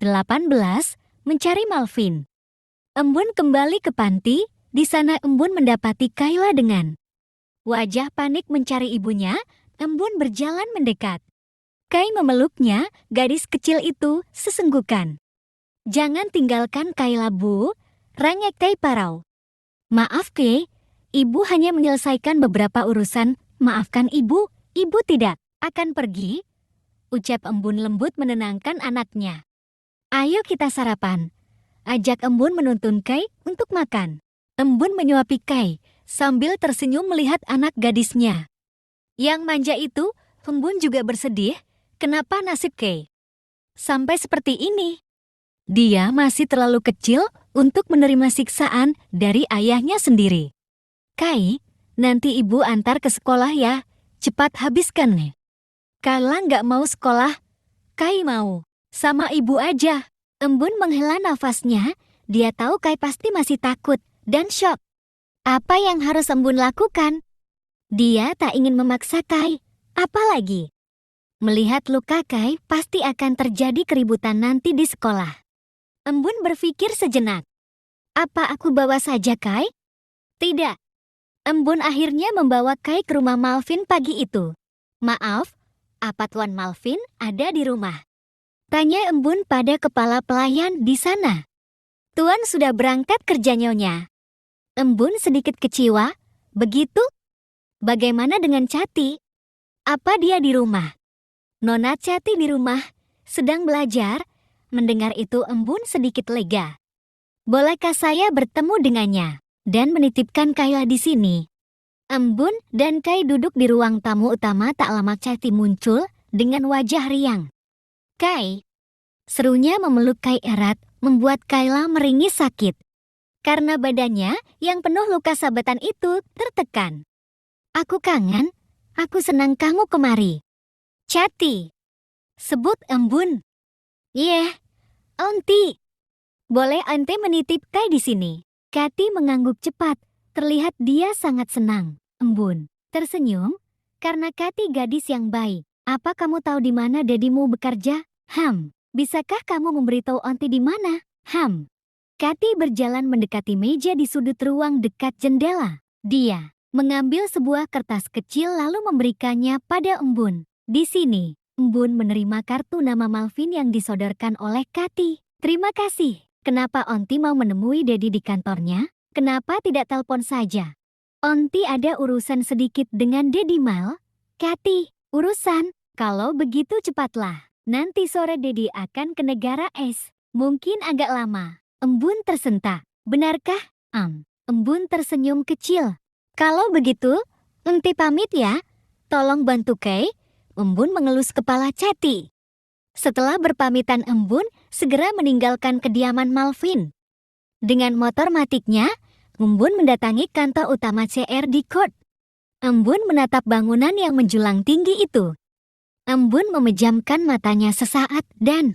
18. Mencari Malvin. Embun kembali ke panti. Di sana Embun mendapati Kayla dengan wajah panik mencari ibunya. Embun berjalan mendekat. Kay memeluknya, gadis kecil itu sesenggukan. "Jangan tinggalkan Kayla, Bu," rengek Kay parau. "Maaf, Kay. Ibu hanya menyelesaikan beberapa urusan. Maafkan ibu tidak akan pergi," ucap Embun lembut menenangkan anaknya. "Ayo kita sarapan," ajak Embun menuntun Kay untuk makan. Embun menyuapi Kay sambil tersenyum melihat anak gadisnya. Yang manja itu, Embun juga bersedih, kenapa nasib Kay sampai seperti ini? Dia masih terlalu kecil untuk menerima siksaan dari ayahnya sendiri. "Kay, nanti ibu antar ke sekolah ya, cepat habiskan nih." Kayla nggak mau sekolah. Kay mau sama ibu aja. Embun menghela nafasnya, dia tahu Kay pasti masih takut dan syok. Apa yang harus Embun lakukan? Dia tak ingin memaksa Kay, apalagi melihat luka Kay pasti akan terjadi keributan nanti di sekolah. Embun berpikir sejenak. Apa aku bawa saja Kay? Tidak. Embun akhirnya membawa Kay ke rumah Malvin pagi itu. "Maaf, apa Tuan Malvin ada di rumah?" tanya Embun pada kepala pelayan di sana. "Tuan sudah berangkat kerja, Nyonya." Embun sedikit kecewa. "Begitu? Bagaimana dengan Cati? Apa dia di rumah?" "Nona Cati di rumah, sedang belajar." Mendengar itu Embun sedikit lega. "Bolehkah saya bertemu dengannya dan menitipkan Kayla di sini?" Embun dan Kay duduk di ruang tamu utama. Tak lama Cati muncul dengan wajah riang. "Kay," serunya memeluk Kay erat, membuat Kayla meringis sakit. Karena badannya yang penuh luka sabetan itu tertekan. "Aku kangen, aku senang kamu kemari, Cati," sebut Embun. "Iya, Aunty. Boleh Aunty menitip Kay di sini?" Kati mengangguk cepat, terlihat dia sangat senang. Embun tersenyum, karena Kati gadis yang baik. "Apa kamu tahu di mana dedimu bekerja?" Bisakah kamu memberitahu Aunty di mana?" Kati berjalan mendekati meja di sudut ruang dekat jendela. Dia mengambil sebuah kertas kecil lalu memberikannya pada Embun. "Di sini." Embun menerima kartu nama Malvin yang disodorkan oleh Kati. "Terima kasih. Kenapa Aunty mau menemui Dedi di kantornya? Kenapa tidak telepon saja?" "Aunty ada urusan sedikit dengan Dedi Mal." "Kati, urusan? Kalau begitu cepatlah. Nanti sore Dedi akan ke negara es. Mungkin agak lama." Embun tersentak. "Benarkah?" Embun tersenyum kecil. "Kalau begitu, Aunty pamit ya. Tolong bantu Kay." Embun mengelus kepala Cati. Setelah berpamitan Embun segera meninggalkan kediaman Malvin. Dengan motor matiknya, Embun mendatangi kantor utama CR di Court. Embun menatap bangunan yang menjulang tinggi itu. Embun memejamkan matanya sesaat dan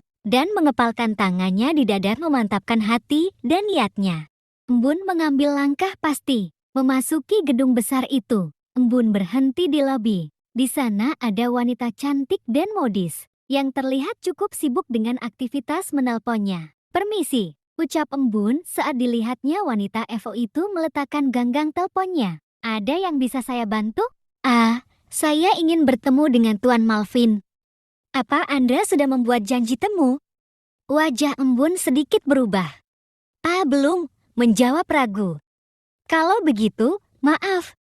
mengepalkan tangannya di dada memantapkan hati dan niatnya. Embun mengambil langkah pasti, memasuki gedung besar itu. Embun berhenti di lobi. Di sana ada wanita cantik dan modis, yang terlihat cukup sibuk dengan aktivitas menelponnya. "Permisi," ucap Embun saat dilihatnya wanita Evo itu meletakkan ganggang teleponnya. "Ada yang bisa saya bantu?" Saya ingin bertemu dengan Tuan Malvin." "Apa Anda sudah membuat janji temu?" Wajah Embun sedikit berubah. Belum," menjawab ragu. "Kalau begitu, maaf.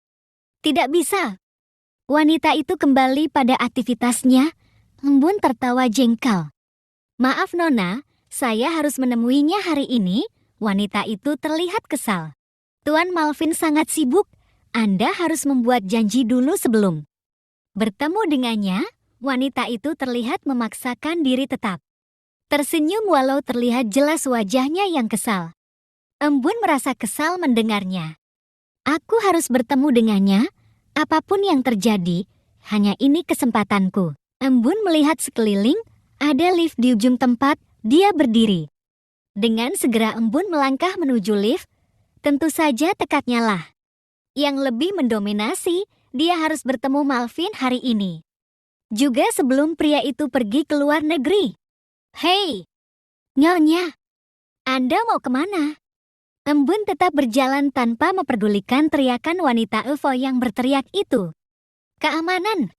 Tidak bisa." Wanita itu kembali pada aktivitasnya. Embun tertawa jengkel. "Maaf Nona, saya harus menemuinya hari ini." Wanita itu terlihat kesal. "Tuan Malvin sangat sibuk. Anda harus membuat janji dulu sebelum bertemu dengannya." Wanita itu terlihat memaksakan diri tetap tersenyum walau terlihat jelas wajahnya yang kesal. Embun merasa kesal mendengarnya. "Aku harus bertemu dengannya, apapun yang terjadi. Hanya ini kesempatanku." Embun melihat sekeliling, ada lift di ujung tempat dia berdiri. Dengan segera Embun melangkah menuju lift. Tentu saja tekadnya lah yang lebih mendominasi. Dia harus bertemu Malvin hari ini, juga sebelum pria itu pergi ke luar negeri. "Hei, Nyonya, Anda mau kemana? Embun tetap berjalan tanpa memperdulikan teriakan wanita UFO yang berteriak itu. Keamanan.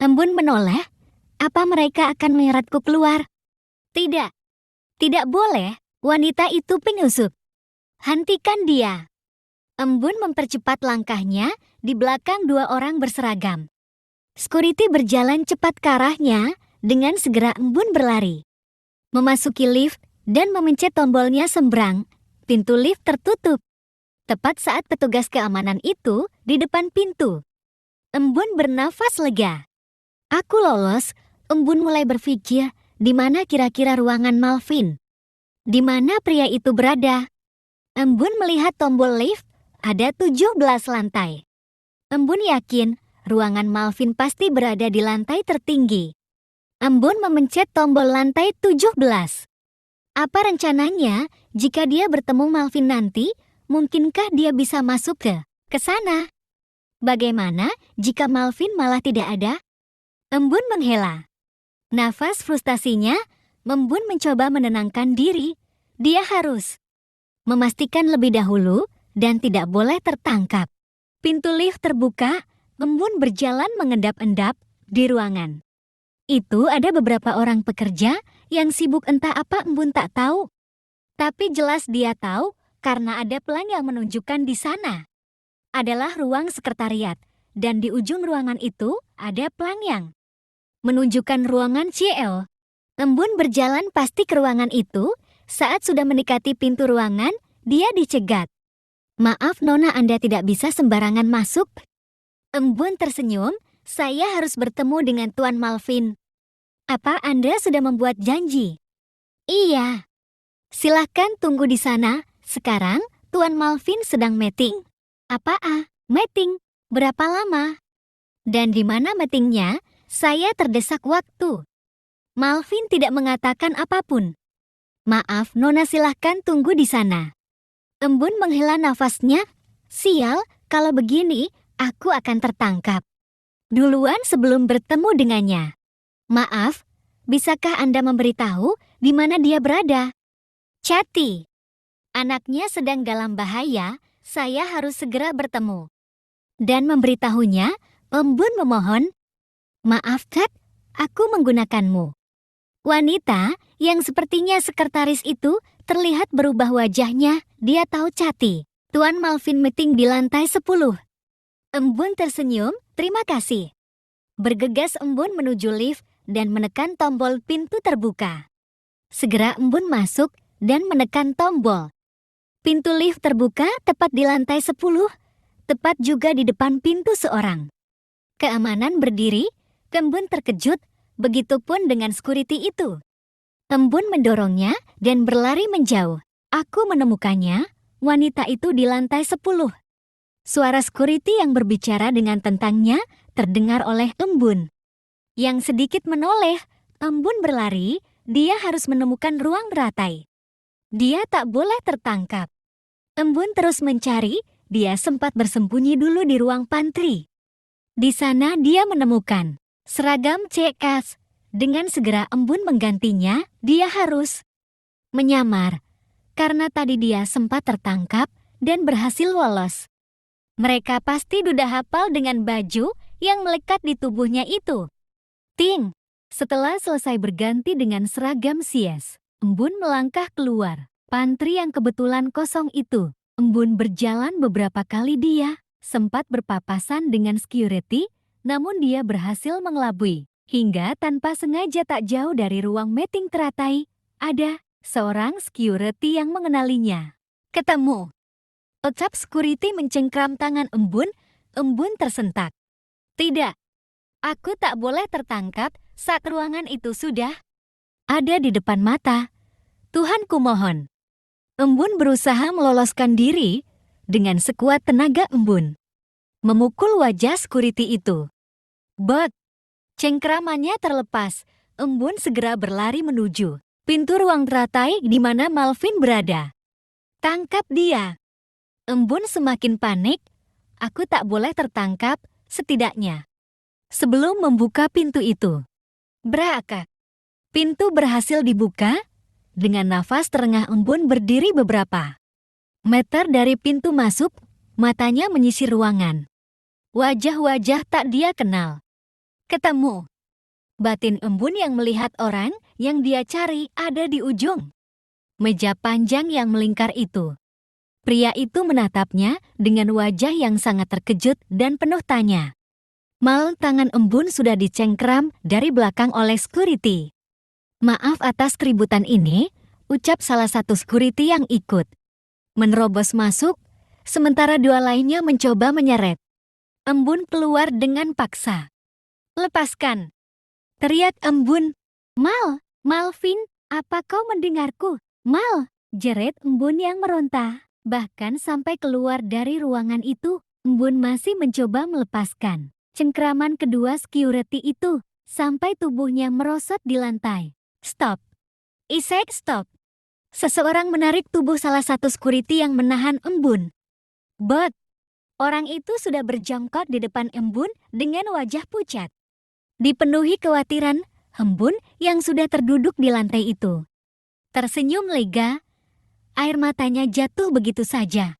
Embun menoleh. Apa mereka akan menyeretku keluar? Tidak. Tidak boleh. Wanita itu penyusup. Hentikan dia. Embun mempercepat langkahnya di belakang dua orang berseragam. Security berjalan cepat ke arahnya. Dengan segera Embun berlari. Memasuki lift dan memencet tombolnya sembrang. Pintu lift tertutup. Tepat saat petugas keamanan itu di depan pintu. Embun bernafas lega. Aku lolos. Embun mulai berpikir, di mana kira-kira ruangan Malvin? Di mana pria itu berada? Embun melihat tombol lift, ada 17 lantai. Embun yakin ruangan Malvin pasti berada di lantai tertinggi. Embun memencet tombol lantai 17. Apa rencananya jika dia bertemu Malvin nanti? Mungkinkah dia bisa masuk ke sana? Bagaimana jika Malvin malah tidak ada? Embun menghela. Nafas frustasinya, Embun mencoba menenangkan diri. Dia harus memastikan lebih dahulu dan tidak boleh tertangkap. Pintu lift terbuka, Embun berjalan mengendap-endap di ruangan. Itu ada beberapa orang pekerja yang sibuk entah apa Embun tak tahu. Tapi jelas dia tahu karena ada pelang yang menunjukkan di sana. Adalah ruang sekretariat dan di ujung ruangan itu ada pelang yang menunjukkan ruangan CL. Embun berjalan pasti ke ruangan itu. Saat sudah mendekati pintu ruangan, dia dicegat. Maaf Nona, Anda tidak bisa sembarangan masuk. Embun tersenyum. Saya harus bertemu dengan Tuan Malvin. Apa Anda sudah membuat janji? Iya. Silahkan tunggu di sana. Sekarang Tuan Malvin sedang meeting. Apa meeting? Berapa lama? Dan di mana meetingnya? Saya terdesak waktu. Malvin tidak mengatakan apapun. Maaf Nona, silahkan tunggu di sana. Embun menghela nafasnya. Sial, kalau begini, aku akan tertangkap duluan sebelum bertemu dengannya. Maaf, bisakah Anda memberitahu di mana dia berada? Cathy. Anaknya sedang dalam bahaya, saya harus segera bertemu. Dan memberitahunya, Embun memohon. Maaf Kat, aku menggunakanmu. Wanita yang sepertinya sekretaris itu terlihat berubah wajahnya. Dia tahu Cathy. Tuan Malvin meeting di lantai 10. Embun tersenyum, terima kasih. Bergegas Embun menuju lift dan menekan tombol pintu terbuka. Segera Embun masuk dan menekan tombol. Pintu lift terbuka tepat di lantai 10, tepat juga di depan pintu seorang. Keamanan berdiri, Embun terkejut, begitupun dengan security itu. Embun mendorongnya dan berlari menjauh. Aku menemukannya, wanita itu di lantai 10. Suara security yang berbicara dengan tentangnya terdengar oleh Embun. Yang sedikit menoleh, Embun berlari, dia harus menemukan ruang beratai. Dia tak boleh tertangkap. Embun terus mencari, dia sempat bersembunyi dulu di ruang pantry. Di sana dia menemukan seragam CKS. Dengan segera Embun menggantinya, dia harus menyamar. Karena tadi dia sempat tertangkap dan berhasil lolos. Mereka pasti sudah hafal dengan baju yang melekat di tubuhnya itu. Ting! Setelah selesai berganti dengan seragam CS, Embun melangkah keluar pantry yang kebetulan kosong itu. Embun berjalan beberapa kali, dia sempat berpapasan dengan security, namun dia berhasil mengelabui. Hingga tanpa sengaja tak jauh dari ruang meeting teratai, ada seorang security yang mengenalinya. Ketemu. Ucap security mencengkram tangan Embun. Embun tersentak. Tidak. Aku tak boleh tertangkap saat ruangan itu sudah ada di depan mata. Tuhan kumohon. Embun berusaha meloloskan diri dengan sekuat tenaga. Embun memukul wajah security itu. But, cengkramannya terlepas. Embun segera berlari menuju pintu ruang teratai di mana Malvin berada. Tangkap dia. Embun semakin panik. Aku tak boleh tertangkap, setidaknya sebelum membuka pintu itu. Brak. Pintu berhasil dibuka. Dengan nafas terengah Embun berdiri beberapa meter dari pintu masuk, matanya menyisir ruangan. Wajah-wajah tak dia kenal. Ketemu. Batin Embun yang melihat orang yang dia cari ada di ujung meja panjang yang melingkar itu. Pria itu menatapnya dengan wajah yang sangat terkejut dan penuh tanya. Mal, tangan Embun sudah dicengkram dari belakang oleh security. Maaf atas keributan ini, ucap salah satu security yang ikut. Menerobos masuk, sementara dua lainnya mencoba menyeret Embun keluar dengan paksa. Lepaskan! Teriak Embun. Mal, Malvin, apa kau mendengarku? Mal, jerit Embun yang meronta. Bahkan sampai keluar dari ruangan itu, Embun masih mencoba melepaskan cengkraman kedua security itu, sampai tubuhnya merosot di lantai. Stop! Isaac, stop! Seseorang menarik tubuh salah satu security yang menahan Embun. But, orang itu sudah berjongkok di depan Embun dengan wajah pucat. Dipenuhi kekhawatiran, Embun yang sudah terduduk di lantai itu tersenyum lega, air matanya jatuh begitu saja.